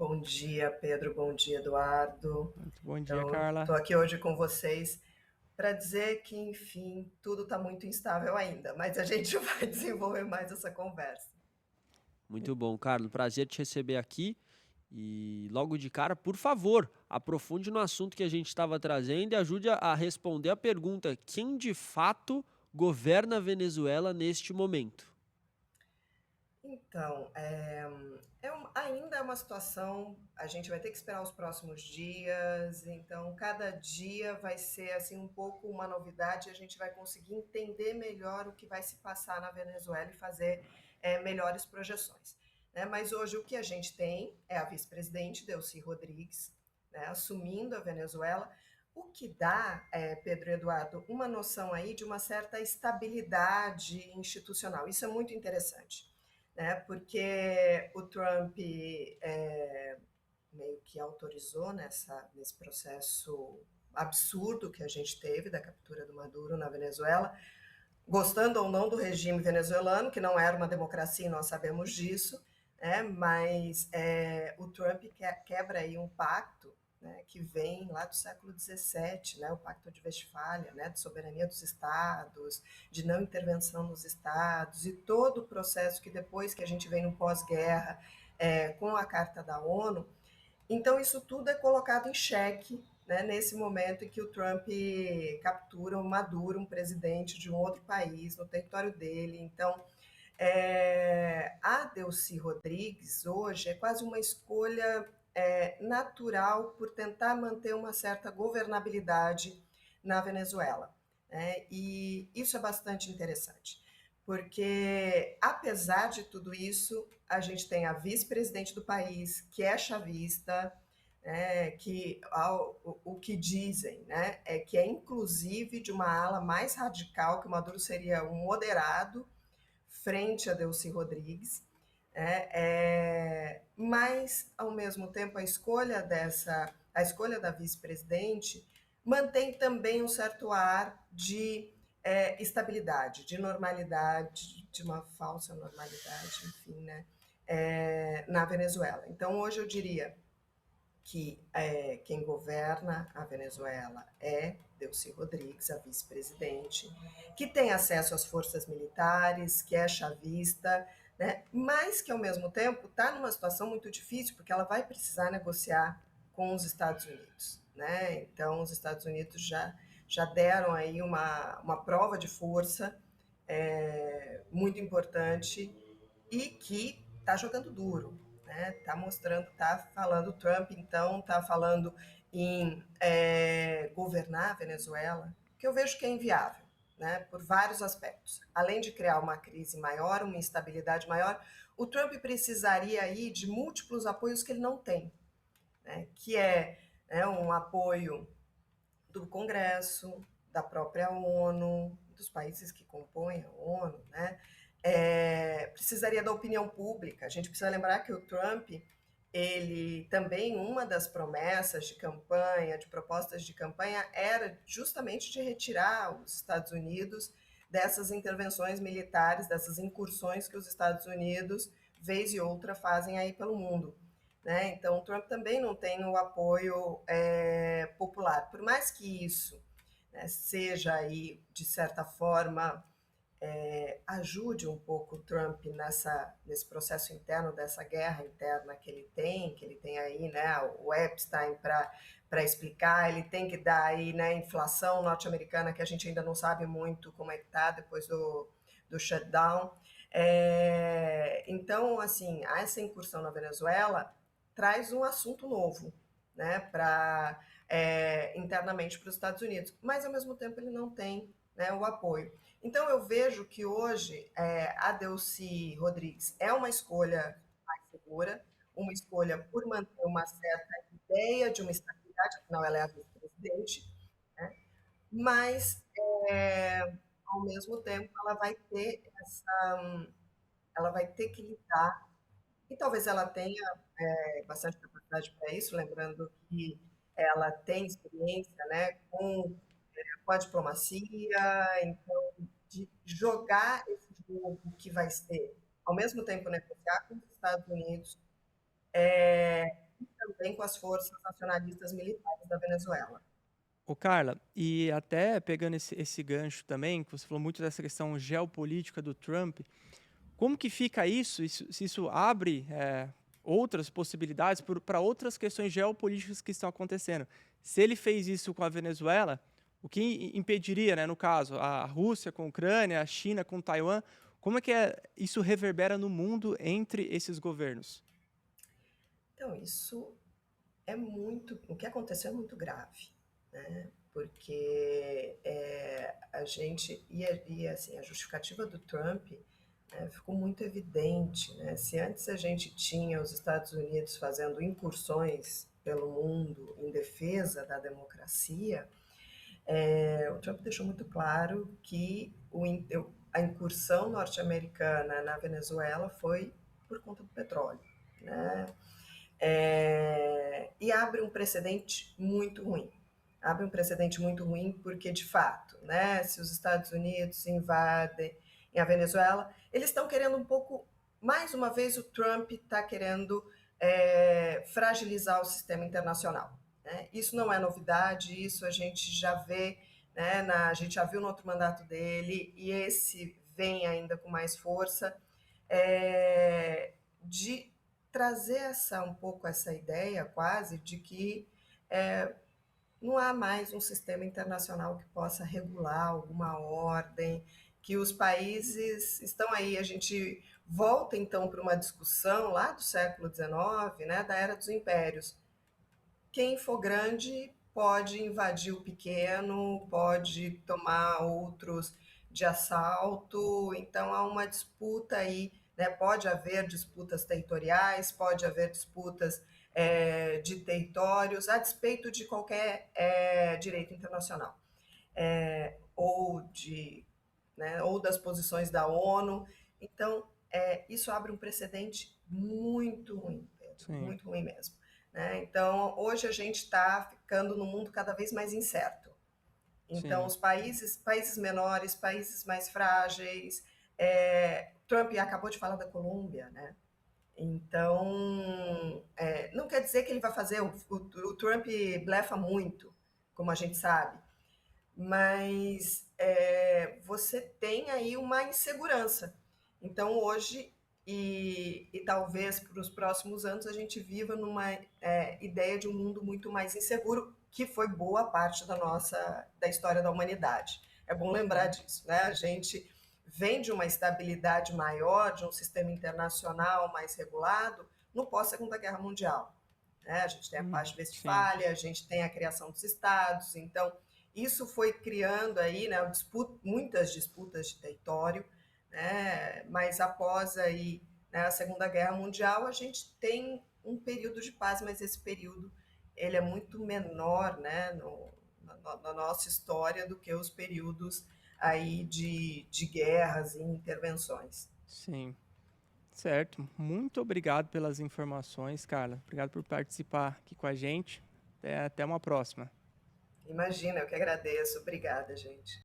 Bom dia, Pedro. Bom dia, Eduardo. Muito bom dia, Então, Carla. estou aqui hoje com vocês para dizer que, enfim, tudo está muito instável ainda, mas a gente vai desenvolver mais essa conversa. Muito bom, Carlos. Prazer te receber aqui. E logo de cara, por favor, aprofunde no assunto que a gente estava trazendo e ajude a responder a pergunta: quem de fato governa a Venezuela neste momento? Então, ainda é uma situação, a gente vai ter que esperar os próximos dias, então cada dia vai ser assim um pouco uma novidade, a gente vai conseguir entender melhor o que vai se passar na Venezuela e fazer melhores projeções. Né? Mas hoje o que a gente tem é a vice-presidente Delcy Rodrigues, né, assumindo a Venezuela, o que dá, Pedro Eduardo, uma noção aí de uma certa estabilidade institucional. Isso é muito interessante, né? Porque o Trump meio que autorizou nesse processo absurdo que a gente teve da captura do Maduro na Venezuela, gostando ou não do regime venezuelano, que não era uma democracia, e nós sabemos disso, mas o Trump quebra aí um pacto, né, que vem lá do século XVII, né, o Pacto de Westfália, né, de soberania dos estados, de não intervenção nos estados, e todo o processo que depois que a gente vem no pós-guerra, com a Carta da ONU. Então, isso tudo é colocado em xeque, né, nesse momento em que o Trump captura o Maduro, um presidente de um outro país, no território dele. Então, a Delcy Rodrigues hoje é quase uma escolha natural por tentar manter uma certa governabilidade na Venezuela. Né? E isso é bastante interessante, porque, apesar de tudo isso, a gente tem a vice-presidente do país, que é chavista, que o que dizem, né, é que é inclusive de uma ala mais radical, que o Maduro seria um moderado frente a Delcy Rodrigues, mas ao mesmo tempo a escolha da vice-presidente mantém também um certo ar de estabilidade, de normalidade, de uma falsa normalidade, enfim, né, na Venezuela. Então hoje eu diria que quem governa a Venezuela é Delcy Rodrigues, a vice-presidente, que tem acesso às forças militares, que é chavista, né, mas que ao mesmo tempo está numa situação muito difícil, porque ela vai precisar negociar com os Estados Unidos. Né? Então, os Estados Unidos já deram aí uma prova de força muito importante e que está jogando duro, né? Está mostrando, está falando Trump, então está falando em governar a Venezuela, que eu vejo que é inviável, né? Por vários aspectos. Além de criar uma crise maior, uma instabilidade maior, o Trump precisaria aí de múltiplos apoios que ele não tem, né? Que um apoio do Congresso, da própria ONU, dos países que compõem a ONU, né? Precisaria da opinião pública. A gente precisa lembrar que o Trump, ele também, uma das promessas de campanha, de propostas de campanha, era justamente de retirar os Estados Unidos dessas intervenções militares, dessas incursões que os Estados Unidos, vez e outra, fazem aí pelo mundo. Né? Então, o Trump também não tem o apoio popular. Por mais que isso, né, seja aí, de certa forma, ajude um pouco o Trump nesse processo interno, dessa guerra interna que ele tem aí, né, o Epstein para explicar, ele tem que dar aí, né, inflação norte-americana, que a gente ainda não sabe muito como é que está depois do shutdown. Então, assim, essa incursão na Venezuela traz um assunto novo, né, internamente para os Estados Unidos, mas ao mesmo tempo ele não tem, né, o apoio. Então eu vejo que hoje a Delcy Rodrigues é uma escolha mais segura, uma escolha por manter uma certa ideia de uma estabilidade, afinal ela é a vice-presidente, né? Mas ao mesmo tempo ela vai ter que lidar, e talvez ela tenha bastante capacidade para isso, lembrando que ela tem experiência, né, com a diplomacia, então de jogar esse jogo que vai ser, ao mesmo tempo negociar com os Estados Unidos, também com as forças nacionalistas militares da Venezuela. Ô Carla, e até pegando esse gancho também, que você falou muito dessa questão geopolítica do Trump, como que fica se isso abre outras possibilidades para outras questões geopolíticas que estão acontecendo? Se ele fez isso com a Venezuela, o que impediria, né, no caso, a Rússia com a Ucrânia, a China com Taiwan, como é que isso reverbera no mundo entre esses governos? Então, isso é muito. O que aconteceu é muito grave, né? Porque a gente. Assim, a justificativa do Trump, né, ficou muito evidente, né? Se antes a gente tinha os Estados Unidos fazendo incursões pelo mundo em defesa da democracia, o Trump deixou muito claro que a incursão norte-americana na Venezuela foi por conta do petróleo, né? E abre um precedente muito ruim. Abre um precedente muito ruim porque, de fato, né, se os Estados Unidos invadem a Venezuela, eles estão querendo um pouco, mais uma vez, o Trump está querendo fragilizar o sistema internacional. Né? Isso não é novidade, isso a gente já vê, né, a gente já viu no outro mandato dele, e esse vem ainda com mais força, de trazer um pouco essa ideia quase de que não há mais um sistema internacional que possa regular alguma ordem, que os países estão aí. A gente volta então para uma discussão lá do século XIX, né, da Era dos Impérios. Quem for grande pode invadir o pequeno, pode tomar outros de assalto, então há uma disputa aí, né? Pode haver disputas territoriais, pode haver disputas de territórios, a despeito de qualquer direito internacional, ou né, ou das posições da ONU. Então, isso abre um precedente muito ruim, Pedro, Sim, muito ruim mesmo. Né? Então, hoje a gente está ficando num mundo cada vez mais incerto. Então, sim, os países menores, países mais frágeis. Trump acabou de falar da Colômbia, né? Então, não quer dizer que ele vai fazer. O Trump blefa muito, como a gente sabe, mas você tem aí uma insegurança. Então, hoje, e talvez para os próximos anos, a gente viva numa ideia de um mundo muito mais inseguro, que foi boa parte da história da humanidade. É bom lembrar sim, disso, né? A gente vem de uma estabilidade maior, de um sistema internacional mais regulado, no pós-Segunda Guerra Mundial. Né? A gente tem a Paz de sim, Westfália, a gente tem a criação dos estados, então isso foi criando aí, né, muitas disputas de território, né, mas após aí, né, a Segunda Guerra Mundial, a gente tem um período de paz, mas esse período ele é muito menor, né, na nossa história do que os períodos aí de guerras e intervenções. sim. Certo. Muito obrigado pelas informações, Carla. Obrigado por participar aqui com a gente. Até uma próxima. Imagina, eu que agradeço. Obrigada, gente.